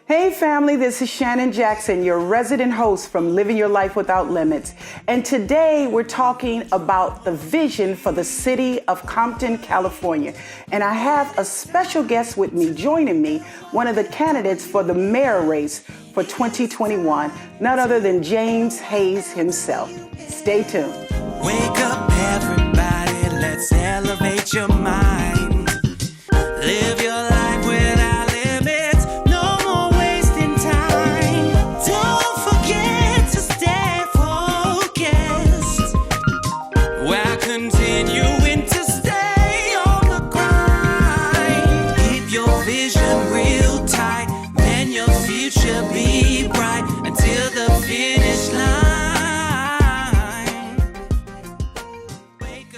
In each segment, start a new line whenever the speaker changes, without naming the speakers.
Hey family, this is Shannon Jackson, your resident host from Living Your Life Without Limits. And today we're talking about the vision for the city of Compton, California. And I have a special guest with me, joining me, one of the candidates for the mayor race for 2021, none other than James Hayes himself. Stay tuned.
Wake up everybody, let's elevate your mind. Live your life without limits, no more wasting time. Don't forget to stay focused while continuing to stay on the grind. Keep your vision real tight, then your future be bright until the finish line.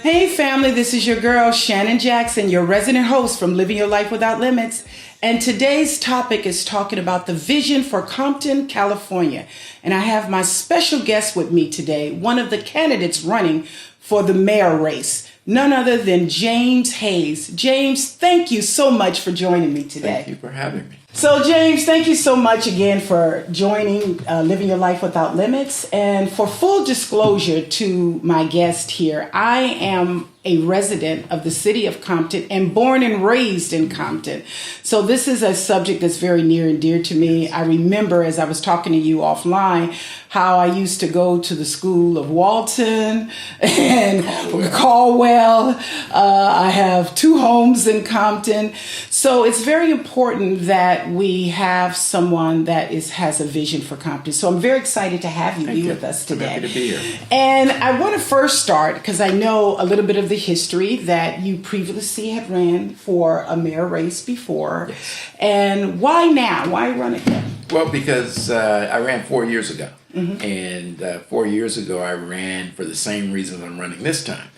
Hey family, this is your girl Shannon Jackson, your resident host from Living Your Life Without Limits. And today's topic is talking about the vision for Compton, California. And I have my special guest with me today, one of the candidates running for the mayor race, none other than James Hayes. James, thank you so much for joining me today.
Thank you for having me.
So James, thank you so much again for joining Living Your Life Without Limits. And for full disclosure to my guest here, I am a resident of the city of Compton and born and raised in Compton. So this is a subject that's very near and dear to me. I remember as I was talking to you offline, how I used to go to the school of Walton and Caldwell. I have two homes in Compton. So it's very important that we have someone that has a vision for Compton. So I'm very excited to have you with us today.
I'm happy to be here.
And I want to first start, because I know a little bit of the history that you previously had ran for a mayor race before.
Yes.
And why now? Why run again?
Well, because I ran 4 years ago.
Mm-hmm.
And 4 years ago, I ran for the same reason I'm running this time,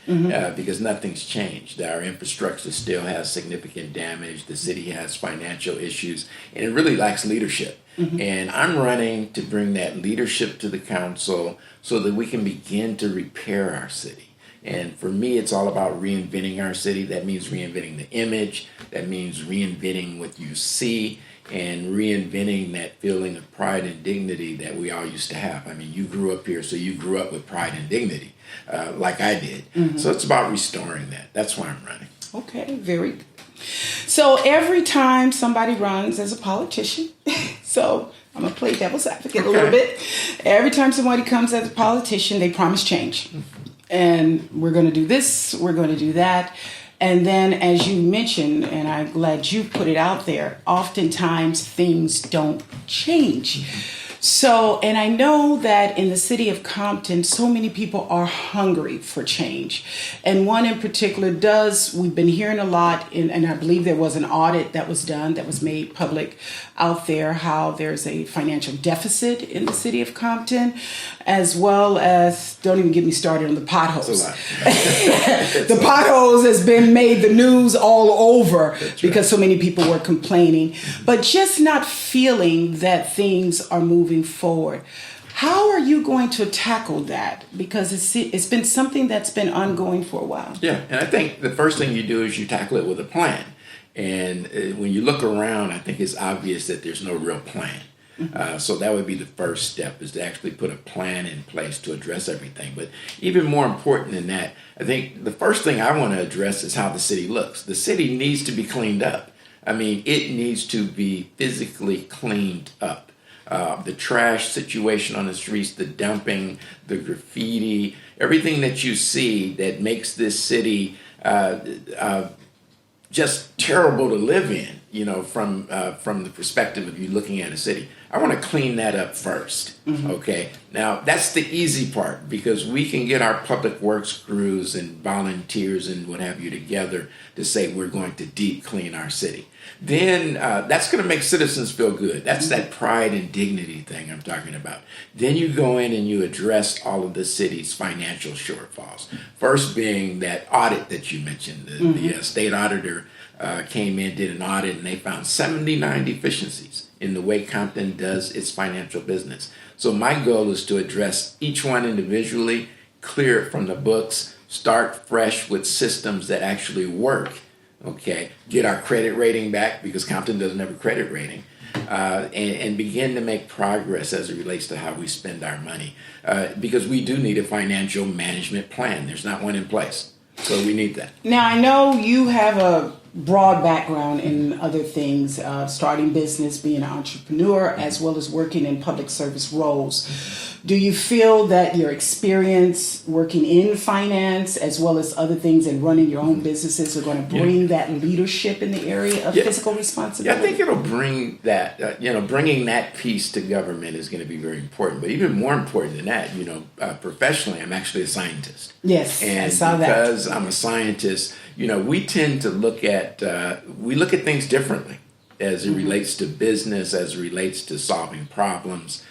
because nothing's changed. Our infrastructure still has significant damage. The city has financial issues, and it really lacks leadership. Mm-hmm. And I'm running to bring that leadership to the council so that we can begin to repair our city. And for me, it's all about reinventing our city. That means reinventing the image. That means reinventing what you see and reinventing that feeling of pride and dignity that we all used to have. I mean, you grew up here, so you grew up with pride and dignity, like I did. Mm-hmm. So it's about restoring that. That's why I'm running.
Okay, very good. So every time somebody runs as a politician, so I'm going to play devil's advocate a little bit. Every time somebody comes as a politician, they promise change. And we're going to do this, we're going to do that. And then, as you mentioned, and I'm glad you put it out there, oftentimes things don't change. So, and I know that in the city of Compton, so many people are hungry for change. And one in particular we've been hearing a lot, and I believe there was an audit that was done, that was made public out there, how there's a financial deficit in the city of Compton, as well as, don't even get me started on the potholes. The potholes has been made the news all over because so many people were complaining, but just not feeling that things are moving forward. How are you going to tackle that? Because it's been something that's been ongoing for a while.
Yeah, and I think the first thing you do is you tackle it with a plan. And when you look around, I think it's obvious that there's no real plan. So that would be the first step, is to actually put a plan in place to address everything. But even more important than that, I think the first thing I want to address is how the city looks. The city needs to be cleaned up. I mean, it needs to be physically cleaned up. The trash situation on the streets, the dumping, the graffiti, everything that you see that makes this city just terrible to live in, you know, from the perspective of you looking at a city. I want to clean that up first, okay? Now, that's the easy part, because we can get our public works crews and volunteers and what have you together to say we're going to deep clean our city. Then that's going to make citizens feel good. That's that pride and dignity thing I'm talking about. Then you go in and you address all of the city's financial shortfalls. First being that audit that you mentioned. The state auditor came in, did an audit, and they found 79 deficiencies in the way Compton does its financial business. So my goal is to address each one individually, clear it from the books, start fresh with systems that actually work, okay? Get our credit rating back, because Compton doesn't have a credit rating. and begin to make progress as it relates to how we spend our money. Because we do need a financial management plan. There's not one in place. So we need that.
Now, I know you have a broad background in other things, starting business, being an entrepreneur, as well as working in public service roles. Do you feel that your experience working in finance, as well as other things and running your own businesses, are going to bring that leadership in the area of fiscal responsibility?
Yeah, I think it'll bring that, bringing that piece to government is going to be very important. But even more important than that, professionally, I'm actually a scientist.
Yes,
and
I saw that.
Because I'm a scientist, we tend to look at things differently as it relates to business, as it relates to solving problems,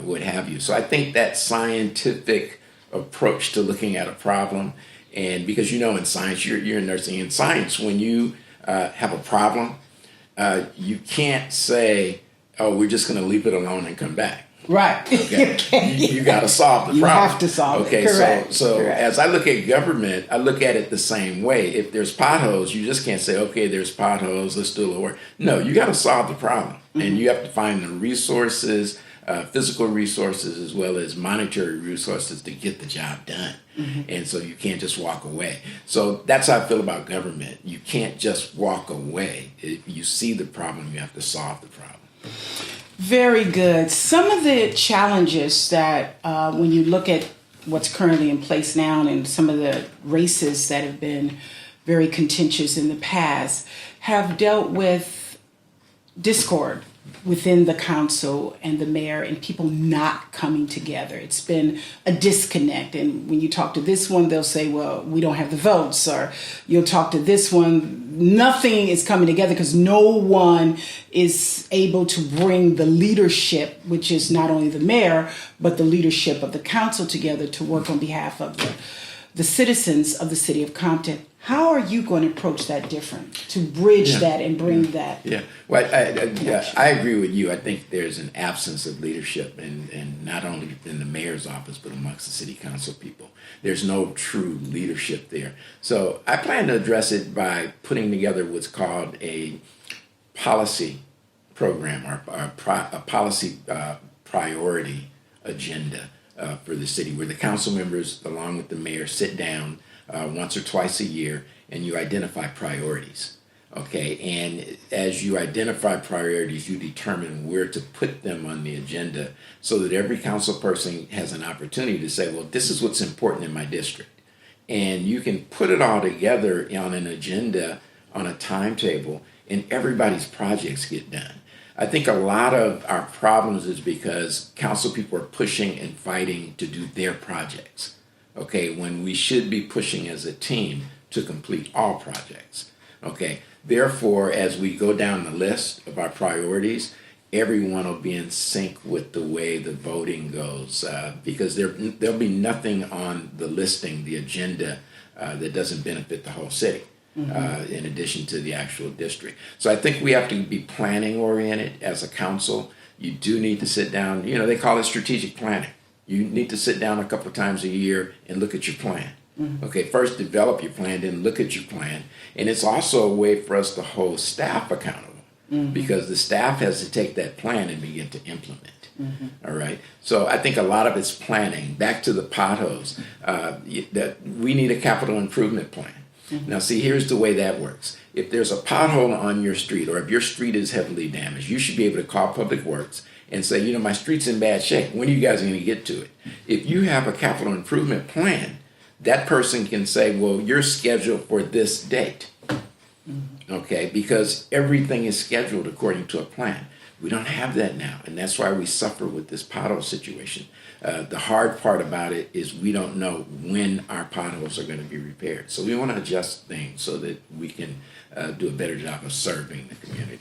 what have you. So I think that scientific approach to looking at a problem, and because in science, you're nursing in science, when you have a problem, you can't say, "Oh, we're just going to leave it alone and come back."
Right.
Okay. You got to solve the problem.
You have to solve it. Correct.
So
Correct.
As I look at government, I look at it the same way. If there's potholes, you just can't say, "Okay, there's potholes, let's do a little work." No, you got to solve the problem, and you have to find the resources, physical resources as well as monetary resources to get the job done. And so you can't just walk away. So that's how I feel about government. You can't just walk away. If you see the problem, you have to solve the problem.
Very good. Some of the challenges that when you look at what's currently in place now and some of the races that have been very contentious in the past have dealt with discord within the council and the mayor and people not coming together. It's been a disconnect. And when you talk to this one, they'll say, "Well, we don't have the votes." Or you'll talk to this one, nothing is coming together because no one is able to bring the leadership, which is not only the mayor, but the leadership of the council together to work on behalf of the citizens of the city of Compton. How are you going to approach that different to bridge that and bring that?
Yeah, well, I agree with you. I think there's an absence of leadership, and not only in the mayor's office, but amongst the city council people. There's no true leadership there. So I plan to address it by putting together what's called a policy program or a policy priority agenda for the city, where the council members, along with the mayor, sit down once or twice a year, and you identify priorities. Okay, and as you identify priorities, you determine where to put them on the agenda so that every council person has an opportunity to say, "Well, this is what's important in my district." And you can put it all together on an agenda, on a timetable, and everybody's projects get done. I think a lot of our problems is because council people are pushing and fighting to do their projects. Okay, when we should be pushing as a team to complete all projects. Okay, therefore, as we go down the list of our priorities, everyone will be in sync with the way the voting goes, because there'll be nothing on the listing, the agenda, that doesn't benefit the whole city. In addition to the actual district. So I think we have to be planning oriented as a council. You do need to sit down, they call it strategic planning. You need to sit down a couple of times a year and look at your plan. Okay, first develop your plan, then look at your plan. And it's also a way for us to hold staff accountable because the staff has to take that plan and begin to implement. All right. So I think a lot of it's planning. Back to the potholes, that we need a capital improvement plan. Now, see, here's the way that works. If there's a pothole on your street, or if your street is heavily damaged, you should be able to call Public Works and say, my street's in bad shape. When are you guys going to get to it? If you have a capital improvement plan, that person can say, well, you're scheduled for this date. Okay, because everything is scheduled according to a plan. We don't have that now, and that's why we suffer with this pothole situation. The hard part about it is we don't know when our potholes are going to be repaired. So we want to adjust things so that we can do a better job of serving the community.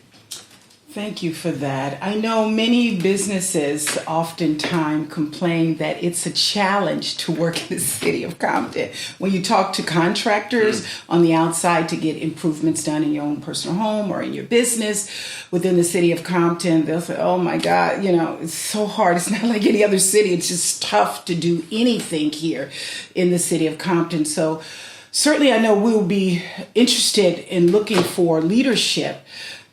Thank you for that. I know many businesses oftentimes complain that it's a challenge to work in the city of Compton. When you talk to contractors on the outside to get improvements done in your own personal home or in your business within the city of Compton, they'll say, oh my God, it's so hard. It's not like any other city. It's just tough to do anything here in the city of Compton. So certainly I know we'll be interested in looking for leadership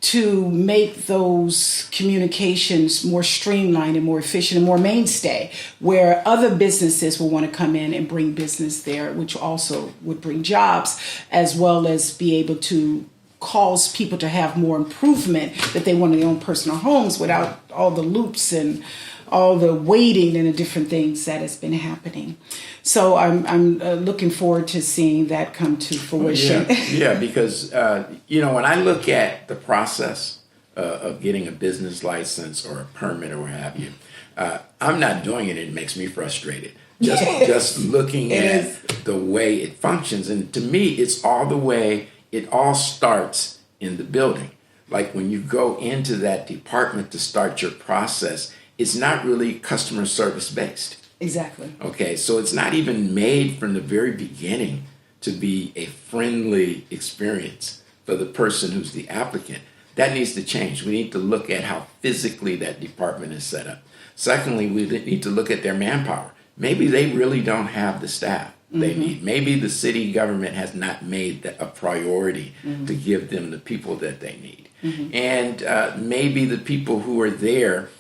to make those communications more streamlined and more efficient and more mainstay, where other businesses will want to come in and bring business there, which also would bring jobs, as well as be able to cause people to have more improvement that they want in their own personal homes without all the loops and all the waiting and the different things that has been happening. So I'm looking forward to seeing that come to fruition.
Yeah, because, when I look at the process of getting a business license or a permit or what have you, I'm not doing it. It makes me frustrated. Just looking at the way it functions. And to me, it all starts in the building. Like when you go into that department to start your process, it's not really customer service based.
Exactly.
Okay, so it's not even made from the very beginning to be a friendly experience for the person who's the applicant. That needs to change. We need to look at how physically that department is set up. Secondly, we need to look at their manpower. Maybe they really don't have the staff they need. Maybe the city government has not made that a priority to give them the people that they need. And maybe the people who are there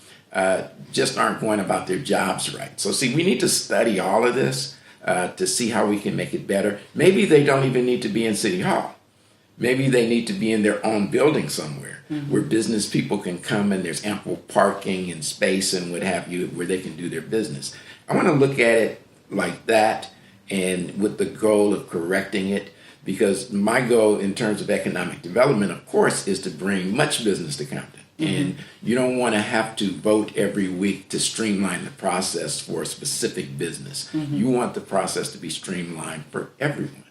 just aren't going about their jobs right. So see, we need to study all of this to see how we can make it better. Maybe they don't even need to be in City Hall. Maybe they need to be in their own building somewhere where business people can come and there's ample parking and space and what have you where they can do their business. I want to look at it like that and with the goal of correcting it, because my goal in terms of economic development, of course, is to bring much business to Compton. And you don't want to have to vote every week to streamline the process for a specific business. You want the process to be streamlined for everyone.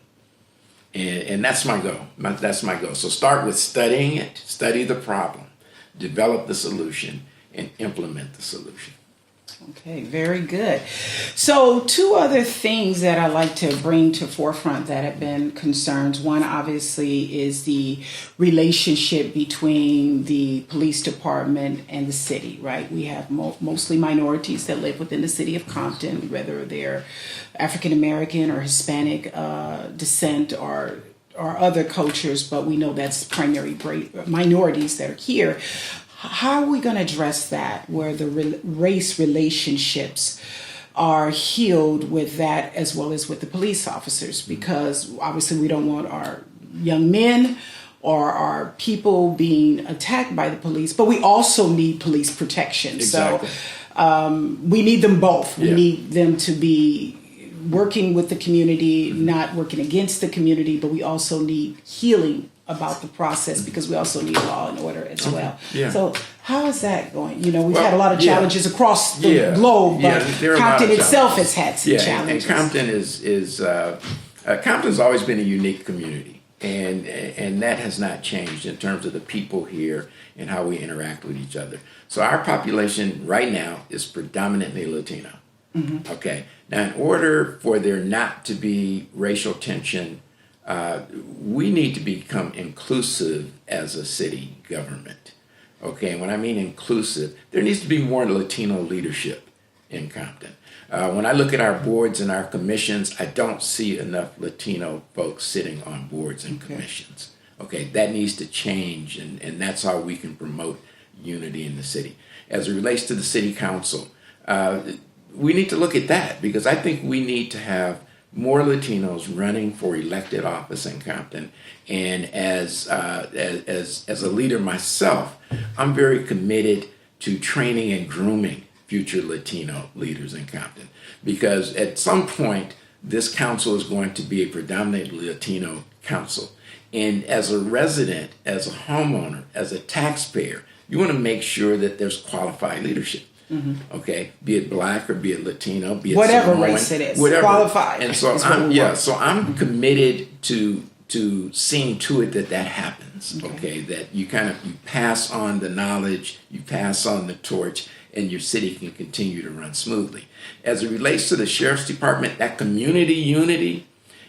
And that's my goal. That's my goal. So start with studying it, study the problem, develop the solution, and implement the solution.
Okay, very good. So 2 other things that I like to bring to forefront that have been concerns. One, obviously, is the relationship between the police department and the city, right? We have mostly minorities that live within the city of Compton, whether they're African American or Hispanic descent or other cultures, but we know that's primary minorities that are here. How are we going to address that, where the race relationships are healed with that as well as with the police officers? Because obviously we don't want our young men or our people being attacked by the police, but we also need police protection.
Exactly.
So we need them both. We need them to be working with the community, not working against the community, but we also need healing about the process because we also need law and order as well. Yeah. So how is that going? We've had a lot of challenges across the globe, but Compton itself has had some challenges.
And Compton Compton's always been a unique community, and that has not changed in terms of the people here and how we interact with each other. So our population right now is predominantly Latino. Okay. Now, in order for there not to be racial tension, we need to become inclusive as a city government. Okay, and when I mean inclusive, there needs to be more Latino leadership in Compton. When I look at our boards and our commissions, I don't see enough Latino folks sitting on boards and commissions. Okay, that needs to change, and that's how we can promote unity in the city. As it relates to the city council, we need to look at that, because I think we need to have more Latinos running for elected office in Compton. And as a leader myself, I'm very committed to training and grooming future Latino leaders in Compton, because at some point this council is going to be a predominantly Latino council. And as a resident, as a homeowner, as a taxpayer, you want to make sure that there's qualified leadership. Okay, be it black or be it Latino, be it
whatever
Samoan,
race it is,
whatever.
Qualified.
And so I'm committed to seeing to it that happens. Okay, that you pass on the knowledge, you pass on the torch, and your city can continue to run smoothly. As it relates to the sheriff's department, that community unity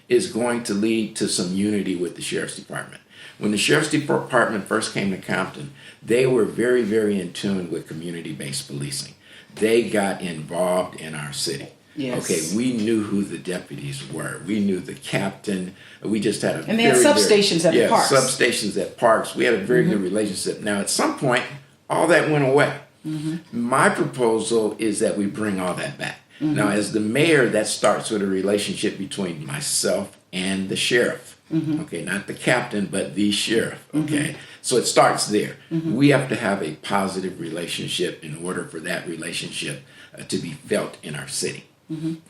is going to lead to some unity with the sheriff's department. When the sheriff's department first came to Compton, they were very, very in tune with community-based policing. They got involved in our city.
Yes.
Okay, we knew who the deputies were. We knew the captain. We just had
and they had substations at the parks.
Substations at parks. We had a very good relationship. Now, at some point, all that went away. My proposal is that we bring all that back. Now, as the mayor, that starts with a relationship between myself and the sheriff. Okay, not the captain, but the sheriff. Okay, so it starts there. We have to have a positive relationship in order for that relationship to be felt in our city.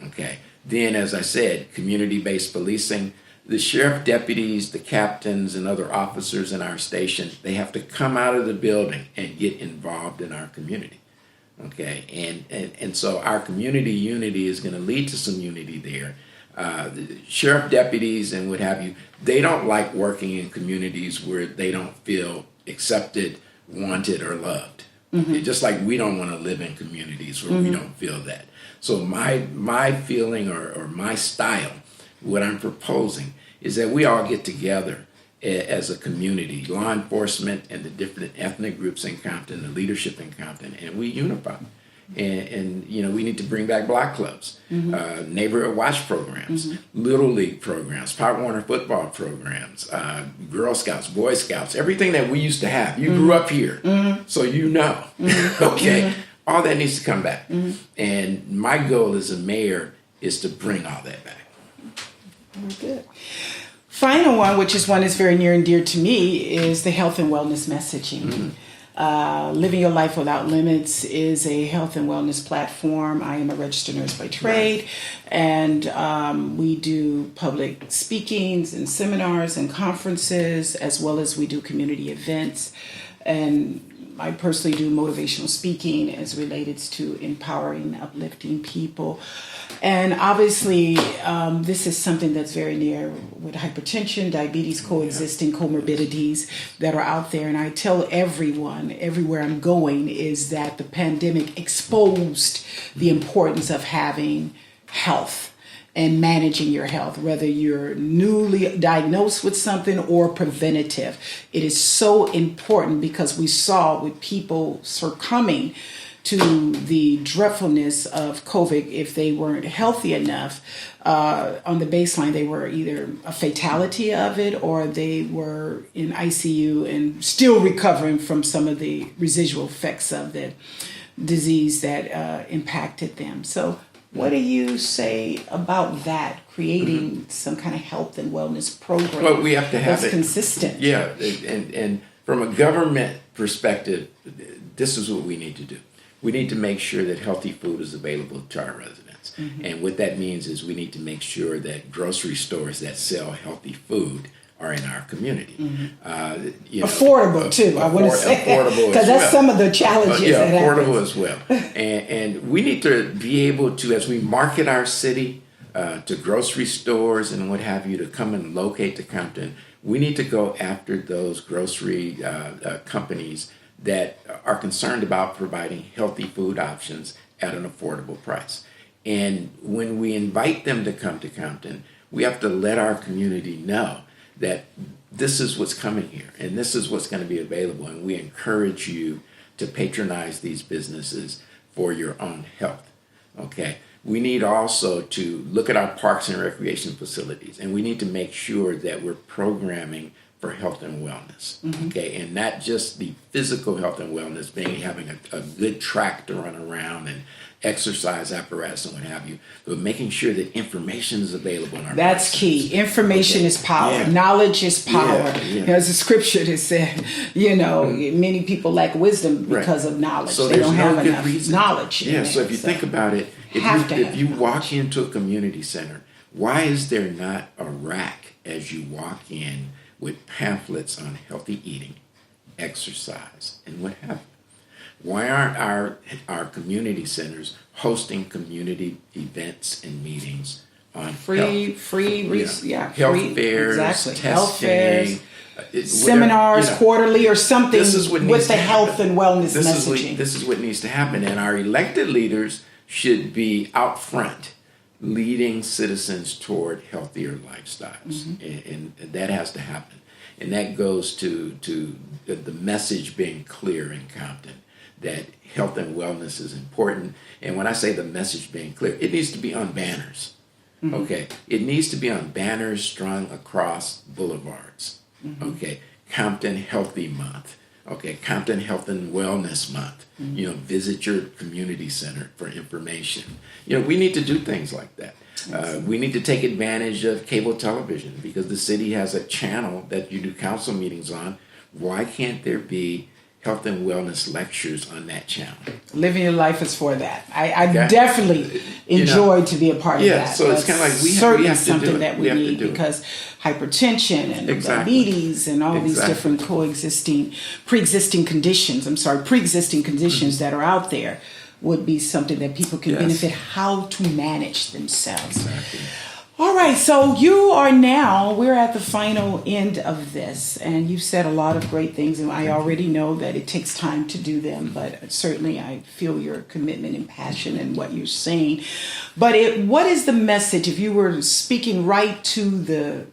Okay, then, as I said, community-based policing. The sheriff deputies, the captains, and other officers in our station, they have to come out of the building and get involved in our community. Okay, and so our community unity is going to lead to some unity there. The sheriff deputies and what have you, they don't like working in communities where they don't feel accepted, wanted, or loved. Okay, just like we don't want to live in communities where we don't feel that. So my feeling or my style, what I'm proposing is that we all get together as a community, law enforcement and the different ethnic groups in Compton, the leadership in Compton, and we unify. And you know, we need to bring back block clubs, neighborhood watch programs, Little League programs, Pop Warner football programs, Girl Scouts, Boy Scouts, everything that we used to have. You grew up here, so you know. Okay, all that needs to come back. And my goal as a mayor is to bring all that back.
Very good. Final one, which is one that's very near and dear to me, is the health and wellness messaging. Living Your Life Without Limits is a health and wellness platform. I am a registered nurse by trade, and we do public speakings and seminars and conferences, as well as we do community events. And I personally do motivational speaking as related to empowering, uplifting people. And obviously, this is something that's very near with hypertension, diabetes, coexisting comorbidities that are out there. And I tell everyone, everywhere I'm going, is that the pandemic exposed the importance of having health and managing your health, whether you're newly diagnosed with something or preventative. It is so important because we saw with people succumbing to the dreadfulness of COVID, if they weren't healthy enough, on the baseline, they were either a fatality of it or they were in ICU and still recovering from some of the residual effects of the disease that impacted them. So what do you say about that, creating some kind of health and wellness program?
Well, we have to have
that's consistent.
Yeah, and from a government perspective, this is what we need to do. We need to make sure that healthy food is available to our residents. And what that means is we need to make sure that grocery stores that sell healthy food are in our community.
Affordable too, I want to say. Affordable because that's some of the challenges.
Affordable as well. And we need to be able to, as we market our city to grocery stores and what have you, to come and locate to Compton, we need to go after those grocery companies that are concerned about providing healthy food options at an affordable price. And when we invite them to come to Compton, we have to let our community know that this is what's coming here and this is what's going to be available. And we encourage you to patronize these businesses for your own health. Okay. We need also to look at our parks and recreation facilities, and we need to make sure that we're programming for health and wellness, okay, and not just the physical health and wellness, being having a good track to run around and exercise apparatus and what have you, but making sure that information is available in our
That's key. Information is power. Yeah. Knowledge is power. There's a scripture that said, many people lack wisdom because of knowledge.
So
they don't have enough
reason.
Knowledge.
Yeah, so if you think about it, if you walk into a community center, why is there not a rack as you walk in with pamphlets on healthy eating, exercise, and what have you? Why aren't our community centers hosting community events and meetings on
free
health
fairs,
exactly. Testing,
health fairs, seminars quarterly or something with the health and wellness messaging?
This is what needs to happen, and our elected leaders should be out front leading citizens toward healthier lifestyles, and that has to happen. And that goes to the message being clear in Compton, that health and wellness is important. And when I say the message being clear, it needs to be on banners. Okay, it needs to be on banners strung across boulevards. Okay, Compton Healthy Month. Okay, Compton Health and Wellness Month. Visit your community center for information. We need to do things like that. We need to take advantage of cable television because the city has a channel that you do council meetings on. Why can't there be health and wellness lectures on that channel?
Living Your Life is for that. I definitely enjoy to be a part of that.
Yeah, so it's kind of like we have to
something
do it.
that we need because hypertension and diabetes and all these different pre-existing conditions that are out there would be something that people can benefit how to manage themselves.
Exactly.
All right, so we're at the final end of this, and you've said a lot of great things, and I already know that it takes time to do them, but certainly I feel your commitment and passion in what you're saying. But what is the message, if you were speaking right to the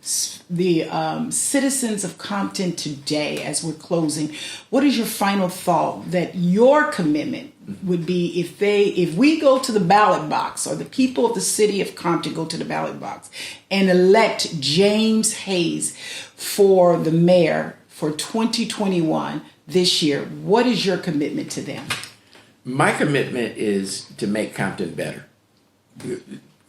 citizens of Compton today as we're closing, what is your final thought that your commitment would be if we go to the ballot box, or the people of the city of Compton go to the ballot box and elect James Hayes for the mayor for 2021 this year, what is your commitment to them?
My commitment is to make Compton better.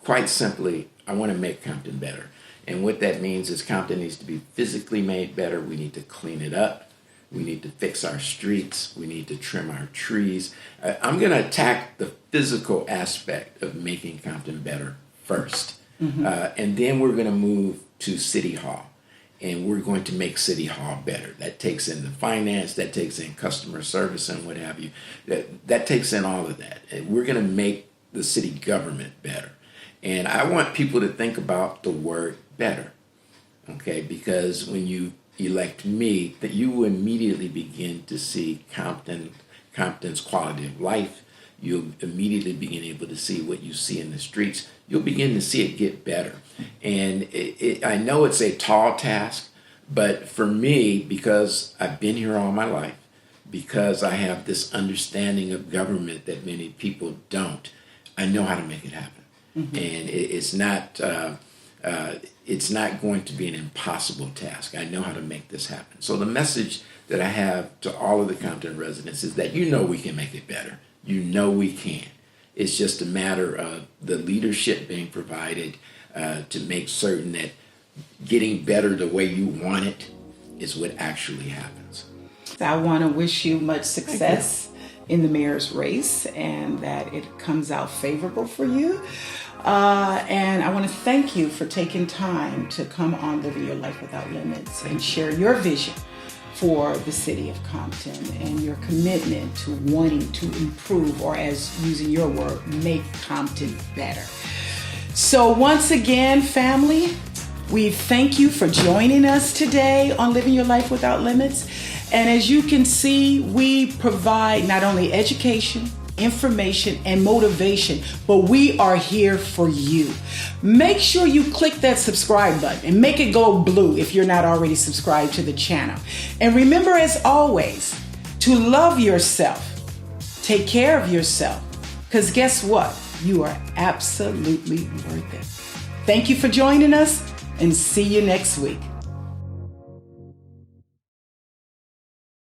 Quite simply, I want to make Compton better. And what that means is Compton needs to be physically made better. We need to clean it up. We need to fix our streets. We need to trim our trees. I'm going to attack the physical aspect of making Compton better first. And then we're going to move to City Hall. And we're going to make City Hall better. That takes in the finance, that takes in customer service and what have you. That takes in all of that. And we're going to make the city government better. And I want people to think about the word better. Okay, because when you elect me, that you will immediately begin to see Compton's quality of life. You'll immediately begin able to see what you see in the streets. You'll begin to see it get better. And I know it's a tall task, but for me, because I've been here all my life, because I have this understanding of government that many people don't, I know how to make it happen. And it's not going to be an impossible task. I know how to make this happen. So the message that I have to all of the Compton residents is that we can make it better. We can. It's just a matter of the leadership being provided to make certain that getting better the way you want it is what actually happens.
I want to wish you much success in the mayor's race and that it comes out favorable for you. And I want to thank you for taking time to come on Living Your Life Without Limits and share your vision for the city of Compton and your commitment to wanting to improve, or as using your word, make Compton better. So once again, family, we thank you for joining us today on Living Your Life Without Limits. And as you can see, we provide not only education, information, and motivation, but we are here for you. Make sure you click that subscribe button and make it go blue if you're not already subscribed to the channel. And remember, as always, to love yourself. Take care of yourself, because guess what? You are absolutely worth it. Thank you for joining us, and see you next week.